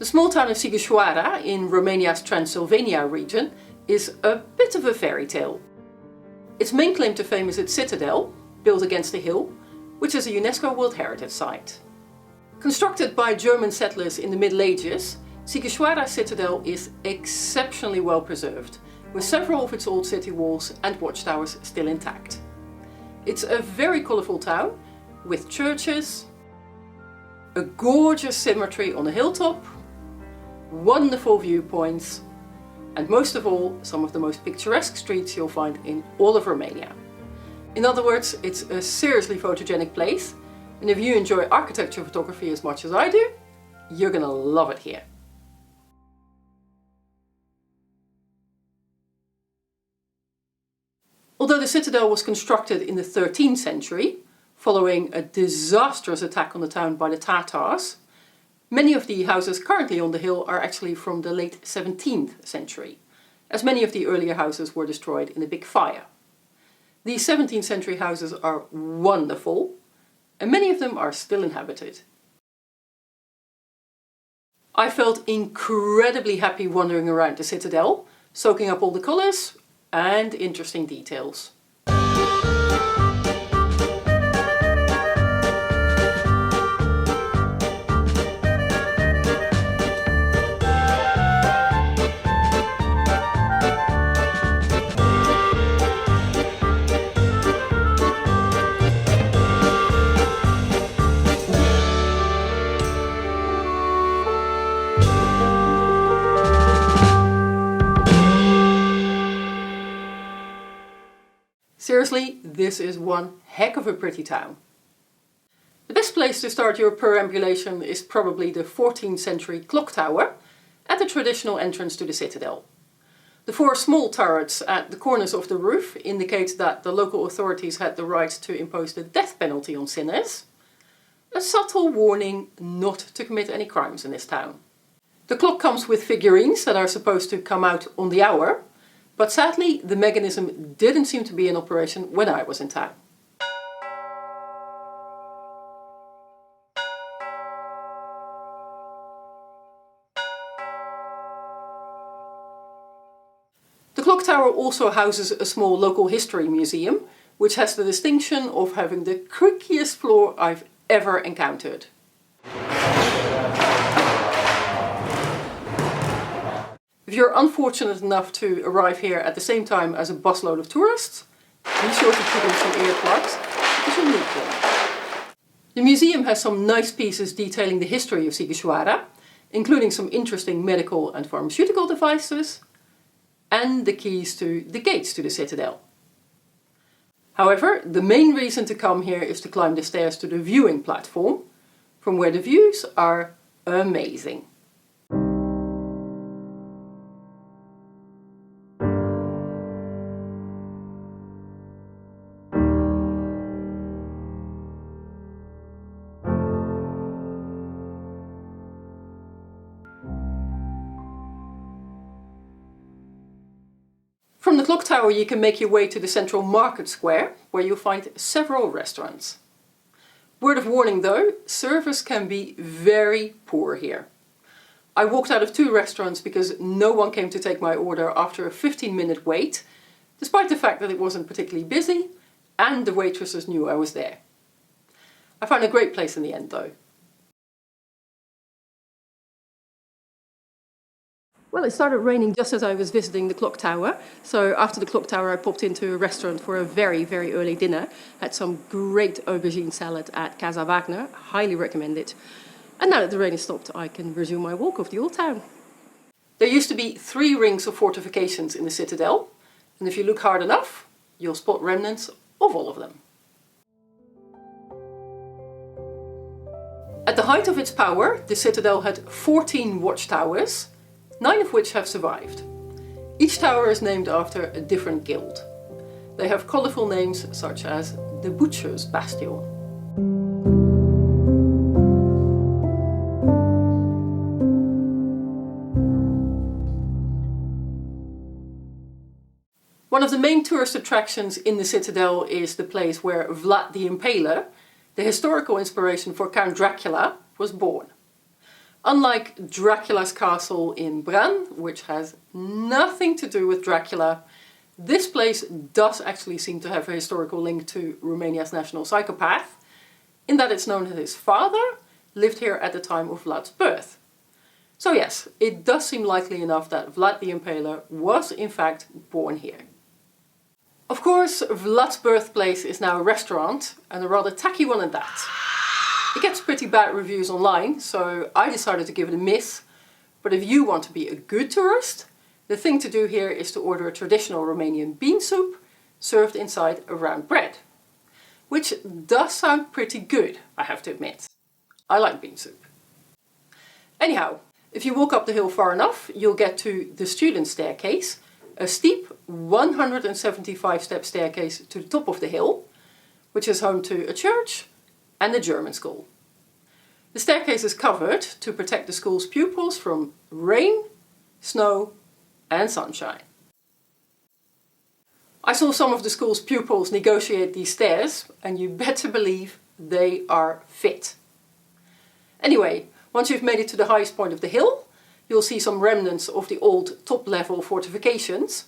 The small town of Sighisoara in Romania's Transylvania region is a bit of a fairy tale. Its main claim to fame is its citadel, built against a hill, which is a UNESCO World Heritage Site. Constructed by German settlers in the Middle Ages, Sighisoara Citadel is exceptionally well preserved, with several of its old city walls and watchtowers still intact. It's a very colourful town, with churches, a gorgeous cemetery on a hilltop, wonderful viewpoints, and most of all, some of the most picturesque streets you'll find in all of Romania. In other words, it's a seriously photogenic place, and if you enjoy architecture photography as much as I do, you're gonna love it here. Although the citadel was constructed in the 13th century, following a disastrous attack on the town by the Tatars, many of the houses currently on the hill are actually from the late 17th century, as many of the earlier houses were destroyed in a big fire. These 17th century houses are wonderful, and many of them are still inhabited. I felt incredibly happy wandering around the citadel, soaking up all the colours and interesting details. Seriously, this is one heck of a pretty town. The best place to start your perambulation is probably the 14th century clock tower at the traditional entrance to the citadel. The four small turrets at the corners of the roof indicate that the local authorities had the right to impose the death penalty on sinners, a subtle warning not to commit any crimes in this town. The clock comes with figurines that are supposed to come out on the hour, but sadly the mechanism didn't seem to be in operation when I was in town. The clock tower also houses a small local history museum, which has the distinction of having the creakiest floor I've ever encountered. If you're unfortunate enough to arrive here at the same time as a busload of tourists, be sure to put in some earplugs because you'll need them. The museum has some nice pieces detailing the history of Sighisoara, including some interesting medical and pharmaceutical devices, and the keys to the gates to the citadel. However, the main reason to come here is to climb the stairs to the viewing platform, from where the views are amazing. From the clock tower you can make your way to the central market square, where you'll find several restaurants. Word of warning though, service can be very poor here. I walked out of 2 restaurants because no one came to take my order after a 15-minute wait, despite the fact that it wasn't particularly busy and the waitresses knew I was there. I found a great place in the end though. Well, it started raining just as I was visiting the clock tower, so after the clock tower I popped into a restaurant for a very, very early dinner. Had some great aubergine salad at Casa Wagner, highly recommend it. And now that the rain has stopped, I can resume my walk of the old town. There used to be 3 rings of fortifications in the citadel, and if you look hard enough, you'll spot remnants of all of them. At the height of its power, the citadel had 14 watchtowers, 9 of which have survived. Each tower is named after a different guild. They have colourful names such as the Butcher's Bastion. One of the main tourist attractions in the citadel is the place where Vlad the Impaler, the historical inspiration for Count Dracula, was born. Unlike Dracula's castle in Bran, which has nothing to do with Dracula, this place does actually seem to have a historical link to Romania's national psychopath, in that it's known that his father lived here at the time of Vlad's birth. So yes, it does seem likely enough that Vlad the Impaler was in fact born here. Of course, Vlad's Birthplace is now a restaurant, and a rather tacky one at that. It gets pretty bad reviews online, so I decided to give it a miss. But if you want to be a good tourist, the thing to do here is to order a traditional Romanian bean soup served inside a round bread. Which does sound pretty good, I have to admit. I like bean soup. Anyhow, if you walk up the hill far enough, you'll get to the student staircase, a steep 175-step staircase to the top of the hill, which is home to a church and a German school. The staircase is covered to protect the school's pupils from rain, snow and sunshine. I saw some of the school's pupils negotiate these stairs, and you better believe they are fit. Anyway, once you've made it to the highest point of the hill, you'll see some remnants of the old top-level fortifications,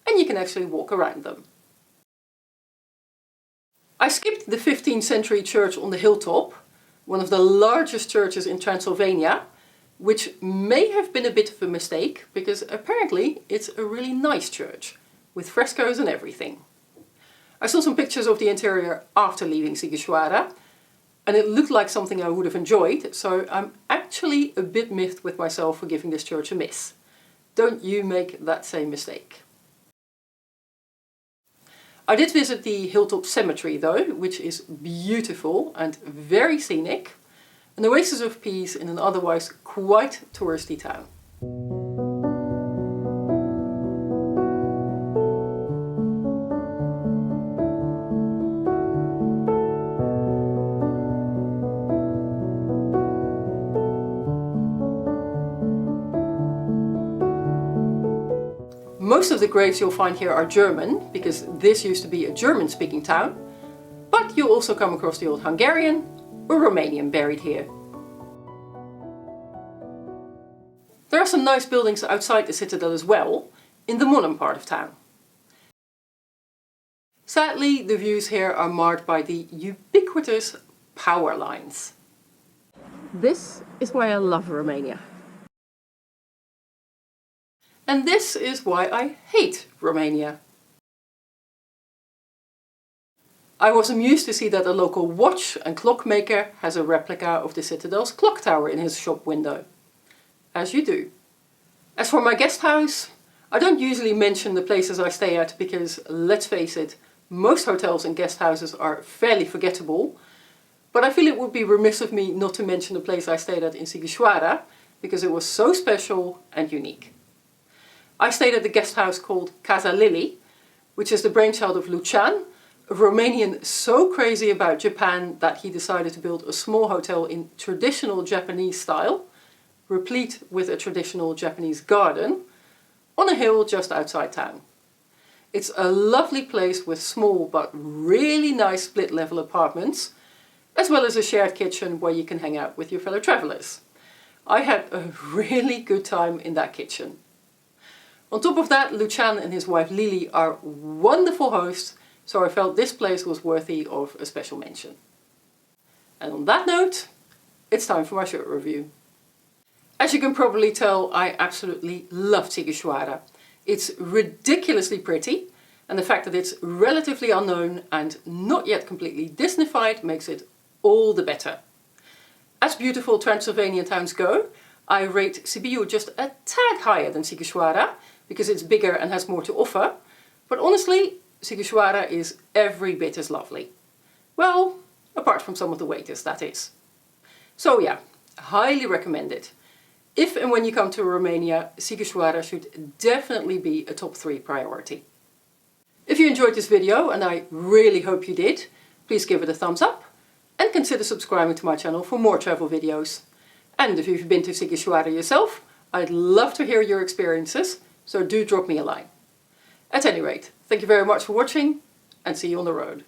and you can actually walk around them. I skipped the 15th century church on the hilltop, one of the largest churches in Transylvania, which may have been a bit of a mistake, because apparently it's a really nice church, with frescoes and everything. I saw some pictures of the interior after leaving Sighisoara, and it looked like something I would have enjoyed, so I'm actually a bit miffed with myself for giving this church a miss. Don't you make that same mistake. I did visit the Hilltop Cemetery though, which is beautiful and very scenic, an oasis of peace in an otherwise quite touristy town. Most of the graves you'll find here are German, because this used to be a German-speaking town, but you'll also come across the old Hungarian or Romanian buried here. There are some nice buildings outside the Citadel as well, in the modern part of town. Sadly, the views here are marred by the ubiquitous power lines. This is why I love Romania. And this is why I hate Romania. I was amused to see that a local watch and clockmaker has a replica of the Citadel's clock tower in his shop window. As you do. As for my guest house, I don't usually mention the places I stay at because, let's face it, most hotels and guest houses are fairly forgettable, but I feel it would be remiss of me not to mention the place I stayed at in Sighisoara because it was so special and unique. I stayed at the guest house called Casa Lily, which is the brainchild of Lucian, a Romanian so crazy about Japan that he decided to build a small hotel in traditional Japanese style, replete with a traditional Japanese garden, on a hill just outside town. It's a lovely place with small but really nice split-level apartments, as well as a shared kitchen where you can hang out with your fellow travellers. I had a really good time in that kitchen. On top of that, Lucian and his wife Lily are wonderful hosts, so I felt this place was worthy of a special mention. And on that note, it's time for my shirt review. As you can probably tell, I absolutely love Sighisoara. It's ridiculously pretty, and the fact that it's relatively unknown and not yet completely Disneyfied makes it all the better. As beautiful Transylvanian towns go, I rate Sibiu just a tad higher than Sighisoara, because it's bigger and has more to offer, but honestly, Sighisoara is every bit as lovely. Well, apart from some of the waiters, that is. So yeah, highly recommend it. If and when you come to Romania, Sighisoara should definitely be a top 3 priority. If you enjoyed this video, and I really hope you did, please give it a thumbs up and consider subscribing to my channel for more travel videos. And if you've been to Sighisoara yourself, I'd love to hear your experiences, so do drop me a line. At any rate, thank you very much for watching and see you on the road.